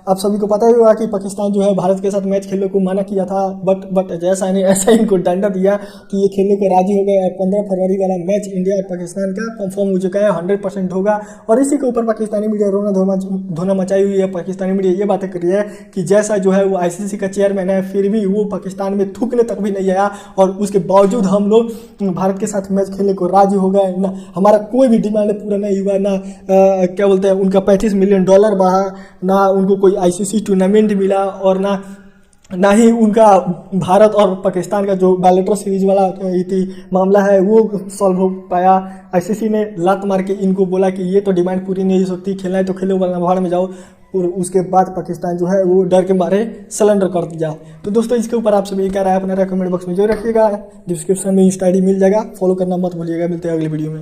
आप सभी को पता ही होगा कि पाकिस्तान जो है भारत के साथ मैच खेलने को मना किया था, बट जैसा नहीं ऐसा इनको डंडा दिया कि ये खेलने को राजी हो गए और 15 फरवरी वाला मैच इंडिया और पाकिस्तान का कंफर्म हो चुका है, 100% होगा। और इसी के ऊपर पाकिस्तानी मीडिया रोना धोना मचाई हुई है। पाकिस्तानी मीडिया ये बातें कर रही है कि जैसा जो है वो ICC का चेयरमैन है, फिर भी वो पाकिस्तान में थूकने तक भी नहीं आया और उसके बावजूद हम लोग भारत के साथ मैच खेलने को राजी हो गए। ना हमारा कोई भी डिमांड पूरा नहीं हुआ, ना क्या बोलते हैं उनका $35 मिलियन बढ़ा, ना उनको कोई ICC टूर्नामेंट मिला, और ना ही उनका भारत और पाकिस्तान का जो बैलेटर सीरीज वाला मामला है वो सॉल्व हो पाया। ICC ने लात मार के इनको बोला कि ये तो डिमांड पूरी नहीं हो सकती, खेलना है तो खेलो वरना बाहर में जाओ। और उसके बाद पाकिस्तान जो है वो डर के मारे सरेंडर कर दिया। तो दोस्तों इसके ऊपर आप सभी क्या राय अपना कमेंट बॉक्स में जरूर रखिएगा। डिस्क्रिप्शन में इंस्टा ID मिल जाएगा, फॉलो करना मत भूलिएगा। मिलते हैं अगली वीडियो में।